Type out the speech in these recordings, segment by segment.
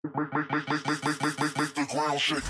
Make the ground shake.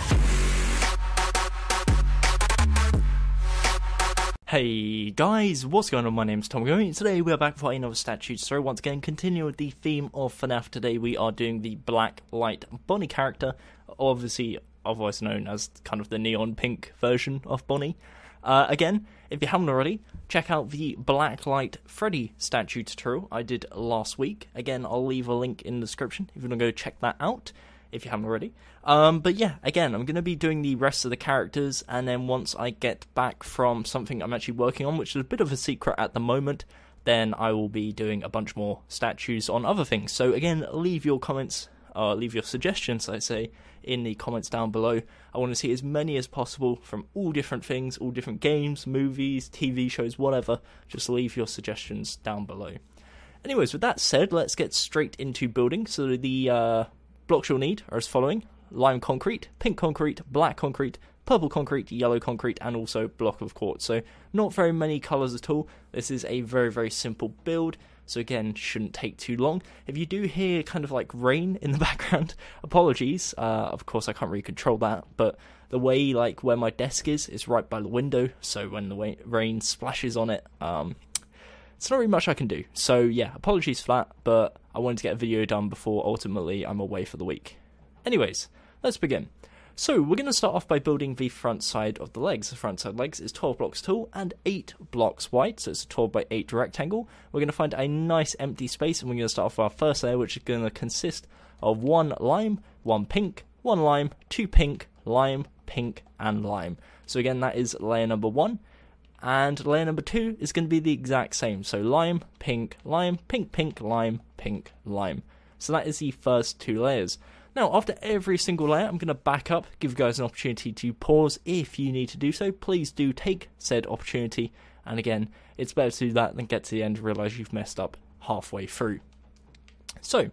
Hey guys, what's going on? My name's Tom Gummy. Today we are back for another statue story. Once again, continuing with the theme of FNAF. Today we are doing the Blacklight Bonnie character, obviously otherwise known as kind of the neon pink version of Bonnie. Again, if you haven't already, check out the Blacklight Freddy statue tutorial I did last week. Again, I'll leave a link in the description if you want to go check that out, if you haven't already. But yeah, again, I'm going to be doing the rest of the characters, and then once I get back from something I'm actually working on, which is a bit of a secret at the moment, then I will be doing a bunch more statues on other things. So again, leave your comments, leave your suggestions, I say, in the comments down below. I want to see as many as possible from all different things, all different games, movies, TV shows, whatever. Just leave your suggestions down below. Anyways, with that said, let's get straight into building. So the blocks you'll need are as following: lime concrete, pink concrete, black concrete, purple concrete, yellow concrete, and also block of quartz. So not very many colours at all. This is a very, very simple build. So again, shouldn't take too long. If you do hear kind of like rain in the background, apologies. Of course, I can't really control that, but the way like where my desk is right by the window. So when the rain splashes on it, it's not really much I can do. So yeah, apologies for that, but I wanted to get a video done before ultimately I'm away for the week. Anyways, let's begin. So we're going to start off by building the front side of the legs. The front side legs is 12 blocks tall and 8 blocks wide, so it's a 12 by 8 rectangle. We're going to find a nice empty space, and we're going to start off with our first layer, which is going to consist of 1 lime, 1 pink, 1 lime, 2 pink, lime, pink, and lime. So again, that is layer number 1. And layer number 2 is going to be the exact same. So lime, pink, pink, pink, lime, pink, lime. So that is the first 2 layers. Now, after every single layer, I'm going to back up, give you guys an opportunity to pause if you need to do so. Please do take said opportunity. And again, it's better to do that than get to the end and realise you've messed up halfway through. So,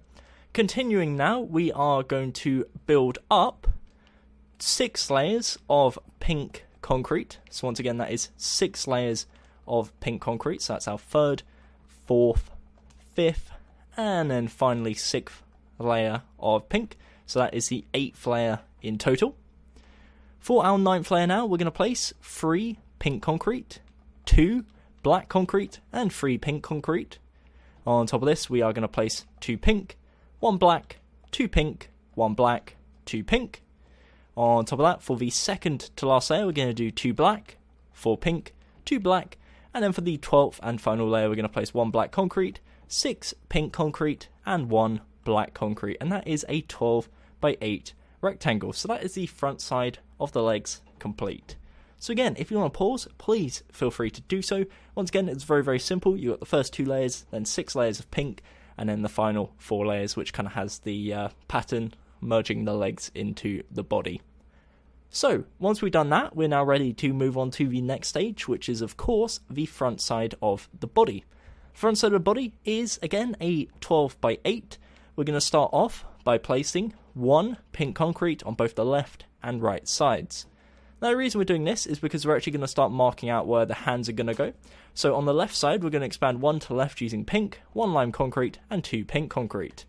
continuing now, we are going to build up 6 layers of pink concrete. So once again, that is 6 layers of pink concrete. So that's our 3rd, 4th, 5th, and then finally 6th layer of pink. So that is the 8th layer in total. For our 9th layer now, we're going to place 3 pink concrete, 2 black concrete, and 3 pink concrete. On top of this, we are going to place 2 pink, 1 black, 2 pink, 1 black, 2 pink. On top of that, for the second to last layer, we're going to do 2 black, 4 pink, 2 black, and then for the 12th and final layer, we're going to place 1 black concrete, 6 pink concrete, and 1 black concrete, and that is a 12 by 8 rectangle. So that is the front side of the legs complete. So again, if you want to pause, please feel free to do so. Once again, it's very, very simple. You've got the first 2 layers, then 6 layers of pink, and then the final 4 layers, which kind of has the pattern merging the legs into the body. So once we've done that, we're now ready to move on to the next stage, which is of course the front side of the body. Front side of the body is again a 12 by 8. We're going to start off by placing 1 pink concrete on both the left and right sides. Now the reason we're doing this is because we're actually going to start marking out where the hands are going to go. So on the left side, we're going to expand 1 to the left using pink, 1 lime concrete, and 2 pink concrete.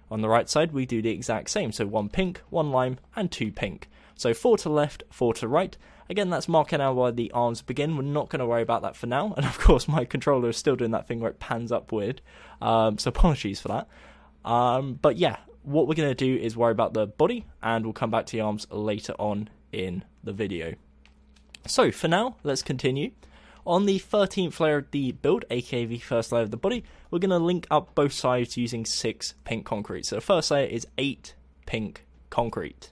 On the right side, we do the exact same. So 1 pink, 1 lime, and 2 pink. So 4 to the left, 4 to the right. Again, that's marking out where the arms begin. We're not going to worry about that for now. And of course, my controller is still doing that thing where it pans up weird. So apologies for that. But yeah, what we're going to do is worry about the body, and we'll come back to the arms later on in the video. So for now, let's continue. On the 13th layer of the build, aka the first layer of the body, we're going to link up both sides using 6 pink concrete. So the first layer is 8 pink concrete.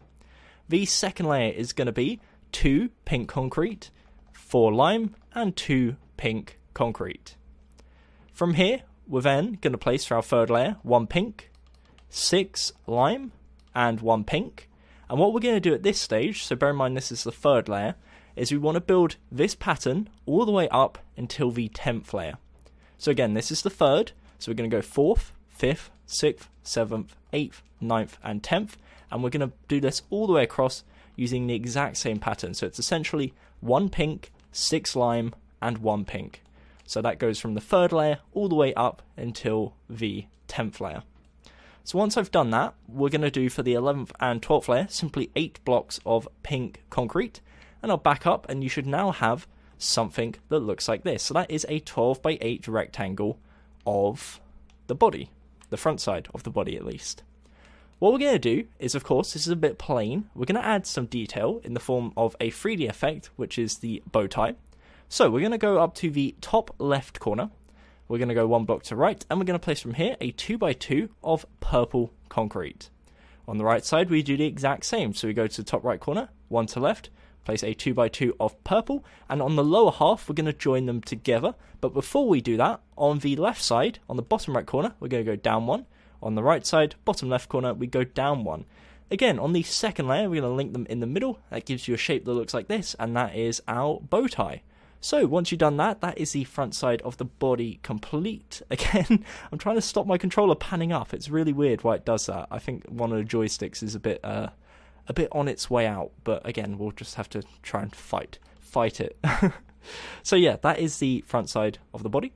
The second layer is going to be 2 pink concrete, 4 lime, and 2 pink concrete. From here, we're then going to place for our 3rd layer 1 pink, 6 lime, and 1 pink. And what we're going to do at this stage, so bear in mind this is the 3rd layer, is we want to build this pattern all the way up until the 10th layer. So again, this is the 3rd, so we're going to go 4th, 5th, 6th, 7th, 8th, 9th, and 10th. And we're going to do this all the way across using the exact same pattern. So it's essentially 1 pink, 6 lime, and 1 pink. So that goes from the 3rd layer all the way up until the 10th layer. So once I've done that, we're going to do for the 11th and 12th layer simply 8 blocks of pink concrete, and I'll back up and you should now have something that looks like this. So that is a 12 by 8 rectangle of the body, the front side of the body at least. What we're going to do is, of course, this is a bit plain, we're going to add some detail in the form of a 3D effect, which is the bow tie. So we're going to go up to the top left corner, we're going to go 1 block to right, and we're going to place from here a 2 by 2 of purple concrete. On the right side, we do the exact same, so we go to the top right corner, 1 to left, place a 2 by 2 of purple, and on the lower half, we're going to join them together. But before we do that, on the left side, on the bottom right corner, we're going to go down 1. On the right side, bottom left corner, we go down 1. Again, on the second layer, we're going to link them in the middle. That gives you a shape that looks like this, and that is our bow tie. So once you've done that, that is the front side of the body complete. Again, I'm trying to stop my controller panning up. It's really weird why it does that. I think one of the joysticks is a bit on its way out, but again, we'll just have to try and fight it. So yeah, that is the front side of the body.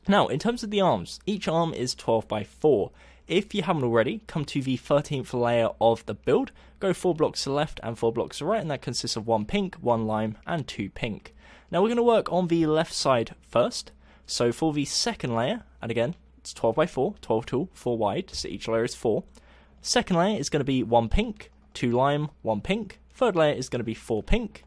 Now, in terms of the arms, each arm is 12 by 4. If you haven't already, come to the 13th layer of the build, go 4 blocks to the left and 4 blocks to the right, and that consists of 1 pink, 1 lime, and 2 pink. Now we're going to work on the left side first. So for the second layer, and again, it's 12 by 4, 12 tall, 4 wide, so each layer is 4. Second layer is going to be 1 pink, 2 lime, 1 pink. Third layer is going to be 4 pink,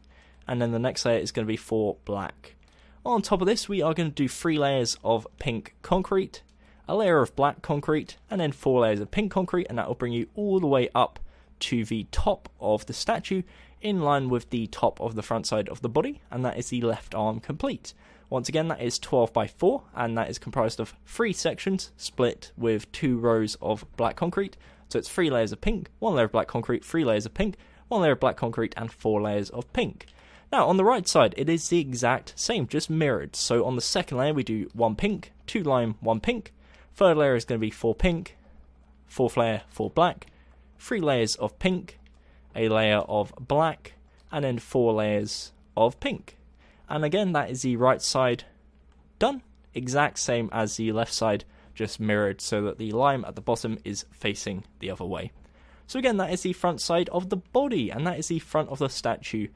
and then the next layer is going to be 4 black. On top of this, we are going to do 3 layers of pink concrete, a layer of black concrete, and then 4 layers of pink concrete, and that will bring you all the way up to the top of the statue, in line with the top of the front side of the body, and that is the left arm complete. Once again, that is 12 by 4, and that is comprised of 3 sections, split with 2 rows of black concrete. So it's 3 layers of pink, 1 layer of black concrete, 3 layers of pink, 1 layer of black concrete, and 4 layers of pink. Now, on the right side, it is the exact same, just mirrored. So on the second layer, we do 1 pink, 2 lime, 1 pink. Third layer is going to be 4 pink. Fourth layer, 4 black. 3 layers of pink. A layer of black. And then 4 layers of pink. And again, that is the right side done. Exact same as the left side, just mirrored so that the lime at the bottom is facing the other way. So again, that is the front side of the body, and that is the front of the statue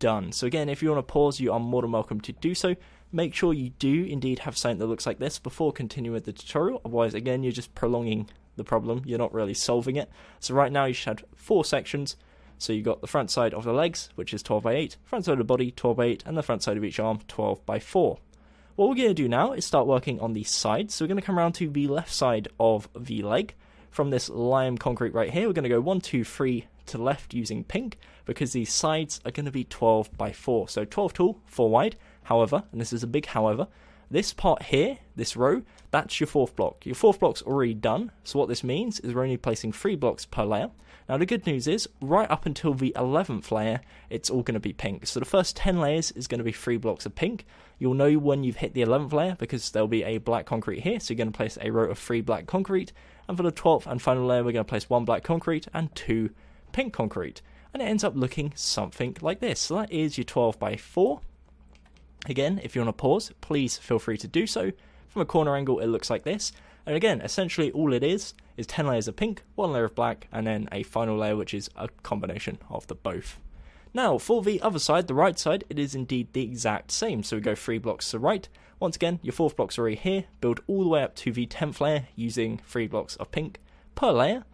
done. So again, if you want to pause, you are more than welcome to do so. Make sure you do indeed have something that looks like this before continuing with the tutorial, otherwise again you're just prolonging the problem, you're not really solving it. So right now you should have 4 sections. So you've got the front side of the legs, which is 12 by 8, front side of the body 12 by 8, and the front side of each arm 12 by 4. What we're going to do now is start working on the sides. So we're going to come around to the left side of the leg. From this lime concrete right here, we're going to go 1, 2, 3 to the left using pink, because these sides are going to be 12 by 4. So 12 tall, 4 wide. However, and this is a big however, this part here, this row, that's your 4th block. Your 4th block's already done, so what this means is we're only placing 3 blocks per layer. Now the good news is, right up until the 11th layer, it's all going to be pink. So the first 10 layers is going to be 3 blocks of pink. You'll know when you've hit the 11th layer because there'll be a black concrete here, so you're going to place a row of 3 black concrete. And for the 12th and final layer, we're going to place 1 black concrete and 2 pink concrete. And it ends up looking something like this. So that is your 12 by 4. Again, if you want to pause, please feel free to do so. From a corner angle, it looks like this. And again, essentially all it is 10 layers of pink, 1 layer of black, and then a final layer which is a combination of the both. Now, for the other side, the right side, it is indeed the exact same. So we go 3 blocks to the right. Once again, your 4th block's already here. Build all the way up to the 10th layer using 3 blocks of pink per layer.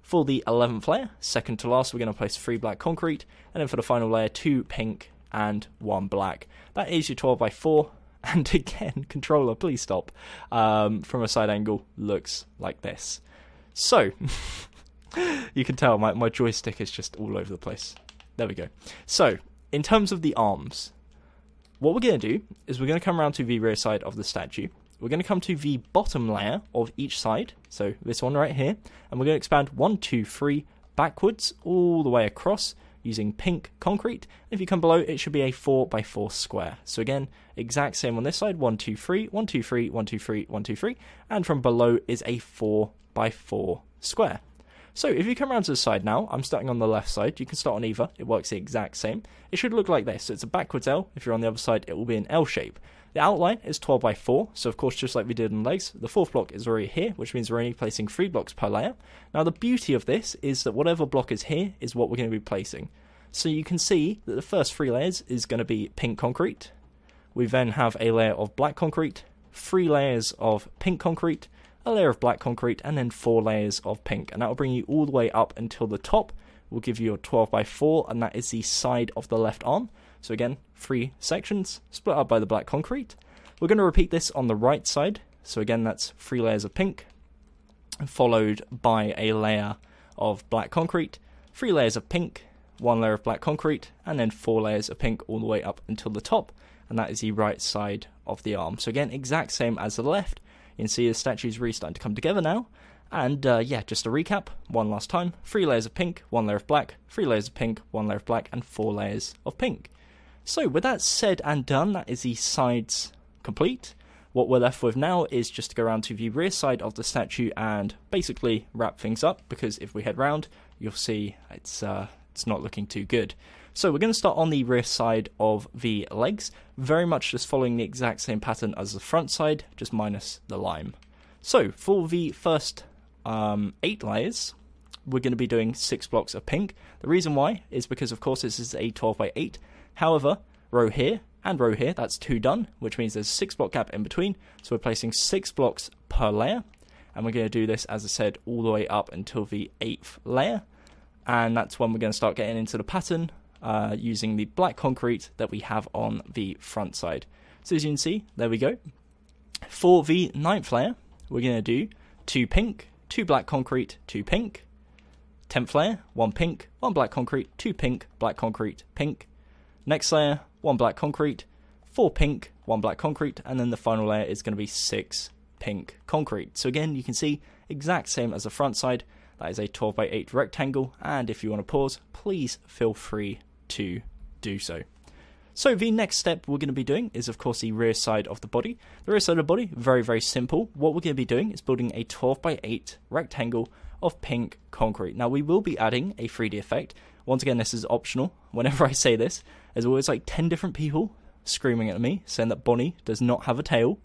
For the 11th layer, second to last, we're going to place 3 black concrete. And then for the final layer, 2 pink and 1 black. That is your 12 by 4. And again, controller, please stop. From a side angle, looks like this. So, you can tell my joystick is just all over the place. There we go. So, in terms of the arms, what we're going to do is we're going to come around to the rear side of the statue. We're going to come to the bottom layer of each side, so this one right here, and we're going to expand 1, 2, 3 backwards all the way across using pink concrete. And if you come below, it should be a 4 by 4 square. So again, exact same on this side, 1, 2, 3, 1, 2, 3, 1, 2, 3, 1, 2, 3, and from below is a 4 by 4 square. So if you come around to the side now, I'm starting on the left side. You can start on either. It works the exact same. It should look like this. So it's a backwards L. If you're on the other side, it will be an L shape. The outline is 12 by 4, so of course just like we did in legs, the fourth block is already here, which means we're only placing 3 blocks per layer. Now the beauty of this is that whatever block is here is what we're going to be placing. So you can see that the first 3 layers is going to be pink concrete. We then have a layer of black concrete, 3 layers of pink concrete, a layer of black concrete, and then 4 layers of pink. And that will bring you all the way up until the top. We'll give you a 12 by 4, and that is the side of the left arm. So again, 3 sections split up by the black concrete. We're going to repeat this on the right side. So again, that's 3 layers of pink, followed by a layer of black concrete, 3 layers of pink, 1 layer of black concrete, and then 4 layers of pink all the way up until the top. And that is the right side of the arm. So again, exact same as the left. You can see the statue's really starting to come together now. And yeah, just to recap, one last time, 3 layers of pink, 1 layer of black, 3 layers of pink, 1 layer of black, and 4 layers of pink. So with that said and done, that is the sides complete. What we're left with now is just to go around to the rear side of the statue and basically wrap things up, because if we head round, you'll see it's not looking too good. So we're going to start on the rear side of the legs, very much just following the exact same pattern as the front side, just minus the lime. So for the first 8 layers, we're going to be doing 6 blocks of pink. The reason why is because, of course, this is a 12 by 8. However, row here and row here, that's 2 done, which means there's a 6 block gap in between. So we're placing 6 blocks per layer, and we're going to do this, as I said, all the way up until the 8th layer. And that's when we're going to start getting into the pattern using the black concrete that we have on the front side. So as you can see, there we go. For the 9th layer, we're going to do 2 pink, 2 black concrete, 2 pink. 10th layer, 1 pink, 1 black concrete, 2 pink, black concrete, pink. Next layer, 1 black concrete, 4 pink, 1 black concrete, and then the final layer is going to be 6 pink concrete. So again, you can see exact same as the front side. That is a 12 by 8 rectangle, and if you want to pause, please feel free to do so. So the next step we're going to be doing is, of course, the rear side of the body. The rear side of the body, very, very simple. What we're going to be doing is building a 12 by 8 rectangle of pink concrete. Now, we will be adding a 3D effect. Once again, this is optional. Whenever I say this, there's always like 10 different people screaming at me, saying that Bonnie does not have a tail.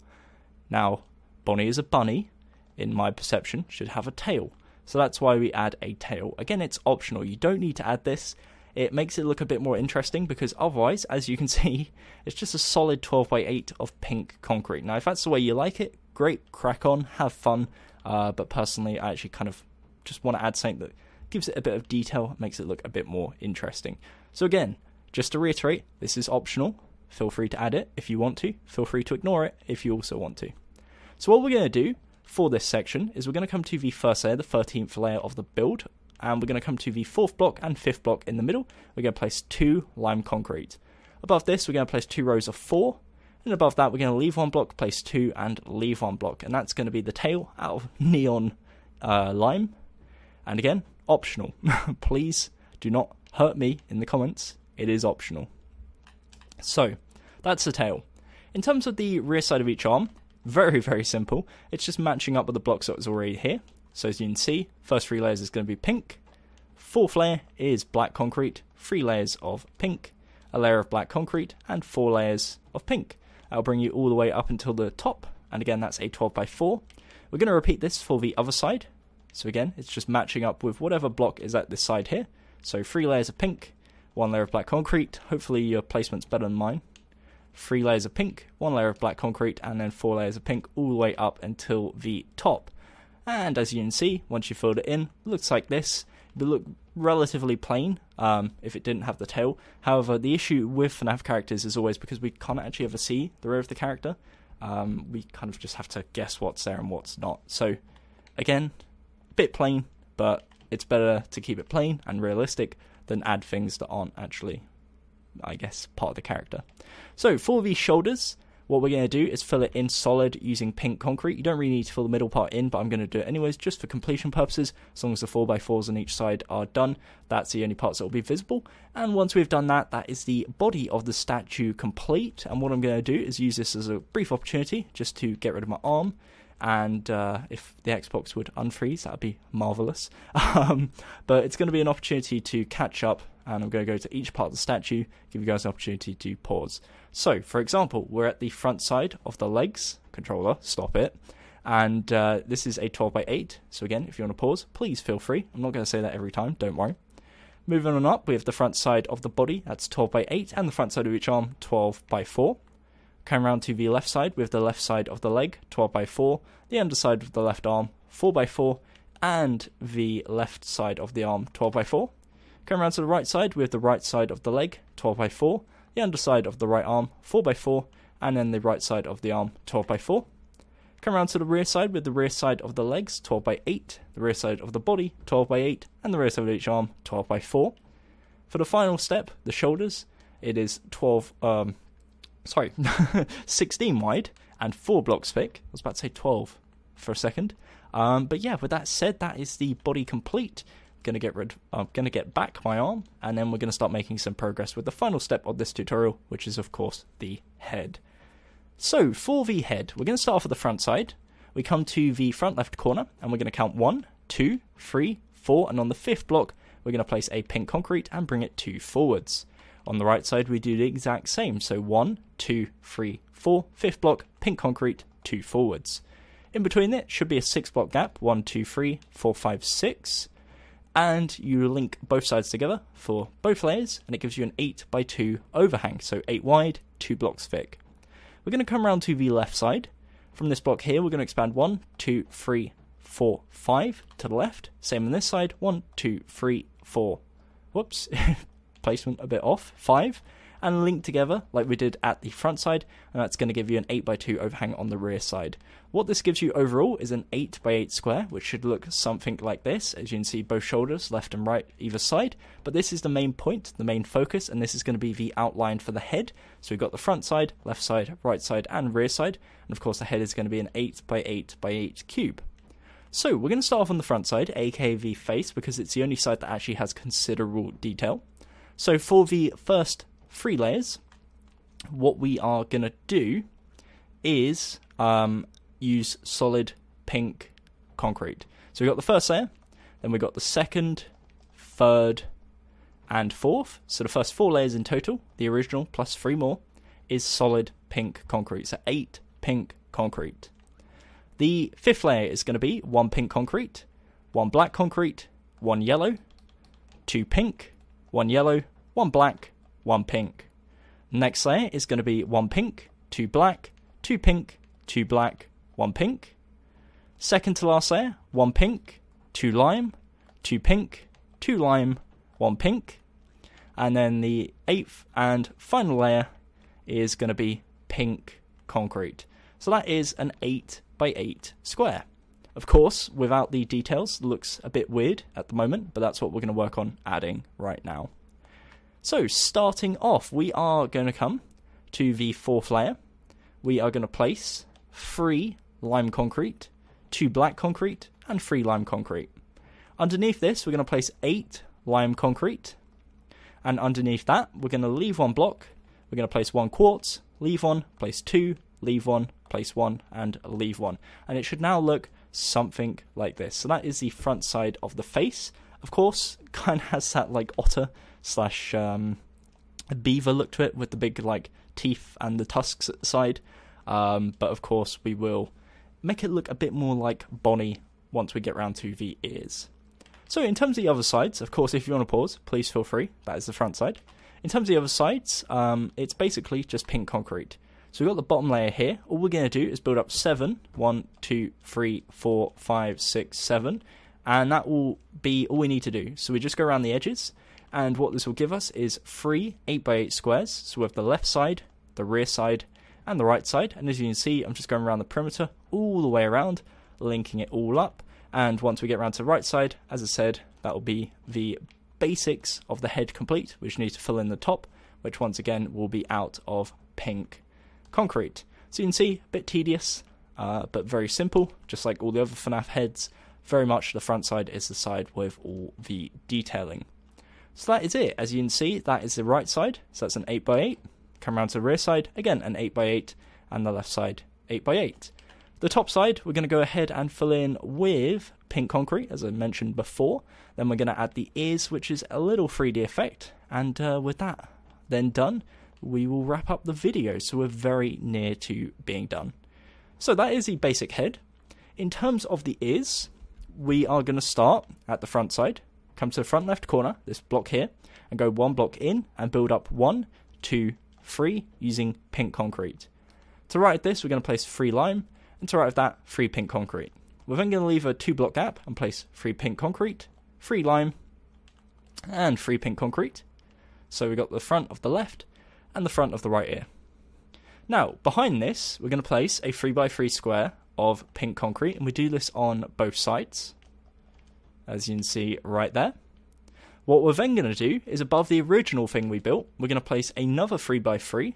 Now, Bonnie is a bunny, in my perception, should have a tail. So that's why we add a tail. Again, it's optional. You don't need to add this. It makes it look a bit more interesting, because otherwise, as you can see, it's just a solid 12 by 8 of pink concrete. Now, if that's the way you like it, great, crack on, have fun. But personally, I actually kind of just want to add something that gives it a bit of detail, makes it look a bit more interesting. So again, just to reiterate, this is optional. Feel free to add it if you want to. Feel free to ignore it if you also want to. So what we're going to do for this section is we're going to come to the first layer, the 13th layer of the build, and we're going to come to the 4th block and 5th block in the middle. We're going to place 2 lime concrete. Above this, we're going to place 2 rows of 4, and above that, we're going to leave 1 block, place 2, and leave 1 block, and that's going to be the tail out of neon lime. And again, optional. Please do not hurt me in the comments. It is optional. So, that's the tail. In terms of the rear side of each arm, very, very simple. It's just matching up with the blocks that was already here. So as you can see, first 3 layers is going to be pink. 4th layer is black concrete, 3 layers of pink, a layer of black concrete, and 4 layers of pink. That'll bring you all the way up until the top. And again, that's a 12 by 4. We're going to repeat this for the other side. So again, it's just matching up with whatever block is at this side here. So 3 layers of pink, 1 layer of black concrete. Hopefully your placement's better than mine. 3 layers of pink, 1 layer of black concrete, and then 4 layers of pink all the way up until the top. And as you can see, once you filled it in, it looks like this. It would look relatively plain if it didn't have the tail. However, the issue with FNAF characters is always because we can't actually ever see the rear of the character. We kind of just have to guess what's there and what's not. So again, a bit plain, but it's better to keep it plain and realistic than add things that aren't actually, I guess, part of the character. So for the shoulders, what we're going to do is fill it in solid using pink concrete. You don't really need to fill the middle part in, but I'm going to do it anyways, just for completion purposes. As long as the 4x4s on each side are done, that's the only parts that will be visible. And once we've done that, that is the body of the statue complete. And what I'm going to do is use this as a brief opportunity just to get rid of my arm and if the Xbox would unfreeze, that would be marvellous. But it's going to be an opportunity to catch up, and I'm going to go to each part of the statue, give you guys an opportunity to pause. So, for example, we're at the front side of the legs. Controller, stop it. And this is a 12x8, so again, if you want to pause, please feel free. I'm not going to say that every time, don't worry. Moving on up, we have the front side of the body, that's 12x8, and the front side of each arm, 12x4. Coming around to the left side, we have the left side of the leg, 12x4, the underside of the left arm, 4x4, and the left side of the arm, 12x4. Coming around to the right side, we have the right side of the leg, 12x4, the underside of the right arm, 4x4, and then the right side of the arm, 12x4. Come around to the rear side with the rear side of the legs, 12x8, the rear side of the body, 12x8, and the rear side of each arm, 12x4. For the final step, the shoulders, it is 16 wide and 4 blocks thick. I was about to say 12 for a second. But yeah, with that said, that is the body complete. I'm going to get back my arm, and then we're going to start making some progress with the final step of this tutorial, which is of course the head. So, for the head, we're going to start off at the front side. We come to the front left corner, and we're going to count 1, 2, 3, 4, and on the 5th block, we're going to place a pink concrete and bring it 2 forwards. On the right side, we do the exact same, so 1, 2, 3, 4, 5th block, pink concrete, 2 forwards. In between it should be a 6 block gap, 1, 2, 3, 4, 5, 6, and you link both sides together for both layers, and it gives you an 8x2 overhang, so 8 wide, 2 blocks thick. We're going to come around to the left side. From this block here, we're going to expand 1, 2, 3, 4, 5 to the left. Same on this side, 1, 2, 3, 4. Whoops, placement a bit off. 5. And link together like we did at the front side, and that's going to give you an 8x2 overhang on the rear side. What this gives you overall is an 8x8 square, which should look something like this. As you can see, both shoulders, left and right, either side. But this is the main point, the main focus, and this is going to be the outline for the head. So we've got the front side, left side, right side, and rear side. And of course, the head is going to be an 8x8x8 cube. So we're going to start off on the front side, aka the face, because it's the only side that actually has considerable detail. So for the first 3 layers, what we are going to do is use solid pink concrete. So we've got the first layer, then we've got the second, third, and fourth. So the first 4 layers in total, the original plus 3 more, is solid pink concrete. So 8 pink concrete. The 5th layer is going to be 1 pink concrete, 1 black concrete, 1 yellow, 2 pink, 1 yellow, 1 black, 1 pink. Next layer is going to be 1 pink, 2 black, 2 pink, 2 black, 1 pink. Second to last layer, 1 pink, 2 lime, 2 pink, 2 lime, 1 pink. And then the 8th and final layer is going to be pink concrete. So that is an 8x8 square. Of course, without the details, it looks a bit weird at the moment, but that's what we're going to work on adding right now. So, starting off, we are going to come to the 4th layer. We are going to place 3 lime concrete, 2 black concrete, and 3 lime concrete. Underneath this, we're going to place 8 lime concrete. And underneath that, we're going to leave 1 block. We're going to place 1 quartz, leave 1, place 2, leave 1, place 1, and leave 1. And it should now look something like this. So that is the front side of the face. Of course, kind of has that like otter slash beaver look to it with the big like teeth and the tusks at the side. But of course, we will make it look a bit more like Bonnie once we get round to the ears. So in terms of the other sides, of course, if you want to pause, please feel free. That is the front side. In terms of the other sides, it's basically just pink concrete. So we've got the bottom layer here. All we're going to do is build up 7. 1, 2, 3, 4, 5, 6, 7. And that will be all we need to do. So we just go around the edges. And what this will give us is 3 8x8 squares. So we have the left side, the rear side, and the right side. And as you can see, I'm just going around the perimeter all the way around, linking it all up. And once we get around to the right side, as I said, that will be the basics of the head complete, which needs to fill in the top, which once again will be out of pink concrete. So you can see, a bit tedious, but very simple, just like all the other FNAF heads. Very much the front side is the side with all the detailing. So that is it. As you can see, that is the right side. So that's an 8x8. Come around to the rear side, again an 8x8, and the left side 8x8. The top side, we're going to go ahead and fill in with pink concrete, as I mentioned before. Then we're going to add the ears, which is a little 3D effect. And with that then done, we will wrap up the video. So we're very near to being done. So that is the basic head. In terms of the ears, we are going to start at the front side, come to the front left corner, this block here, and go 1 block in and build up 1, 2, 3 using pink concrete. To right of this, we're going to place 3 lime, and to right of that, 3 pink concrete. We're then going to leave a 2 block gap and place 3 pink concrete, 3 lime, and 3 pink concrete. So we've got the front of the left and the front of the right ear. Now, behind this, we're going to place a 3x3 square of pink concrete, and we do this on both sides, as you can see right there. What we're then going to do is above the original thing we built, we're going to place another 3x3,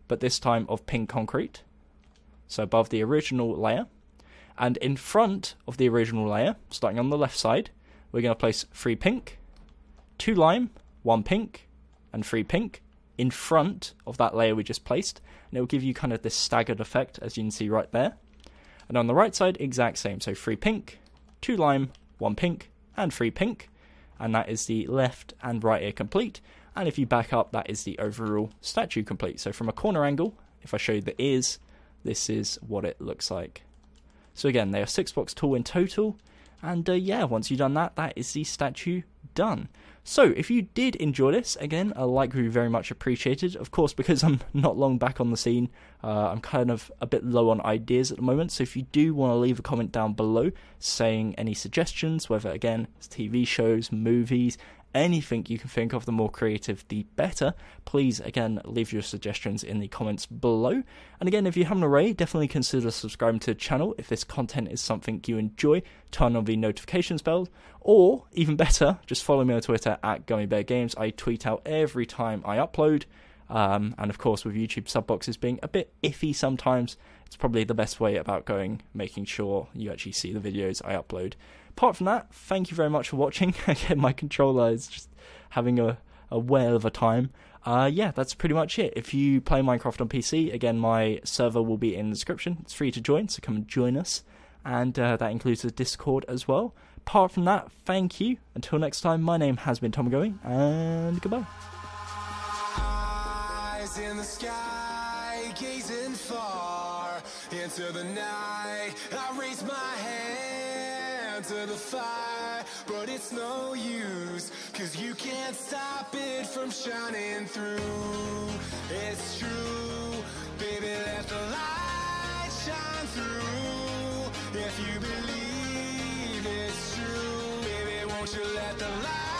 but this time of pink concrete, so above the original layer. And in front of the original layer, starting on the left side, we're going to place 3 pink, 2 lime, 1 pink, and 3 pink in front of that layer we just placed, and it will give you kind of this staggered effect, as you can see right there. And on the right side, exact same, so 3 pink, 2 lime, 1 pink, and 3 pink, and that is the left and right ear complete. And if you back up, that is the overall statue complete. So from a corner angle, if I show you the ears, this is what it looks like. So again, they are 6 blocks tall in total, and yeah, once you've done that, that is the statue done. So, if you did enjoy this, again, a like would be very much appreciated. Of course, because I'm not long back on the scene, I'm kind of a bit low on ideas at the moment. So if you do want to leave a comment down below saying any suggestions, whether, again, it's TV shows, movies, anything you can think of, the more creative, the better. Please, again, leave your suggestions in the comments below. And again, if you haven't already, definitely consider subscribing to the channel if this content is something you enjoy. Turn on the notifications bell, or even better, just follow me on Twitter at GummyBearGames. I tweet out every time I upload. And of course, with YouTube sub boxes being a bit iffy sometimes, it's probably the best way about making sure you actually see the videos I upload. Apart from that, thank you very much for watching. Again, my controller is just having a whale of a time. Yeah, that's pretty much it. If you play Minecraft on PC, again, my server will be in the description. It's free to join, so come and join us. And that includes the Discord as well. Apart from that, thank you. Until next time, my name has been Gummy, and goodbye. Eyes in the sky, gazing far into the night. I raise my hand to the fire, but it's no use, 'cause you can't stop it from shining through. It's true, baby, let the light shine through. If you believe it's true, baby, won't you let the light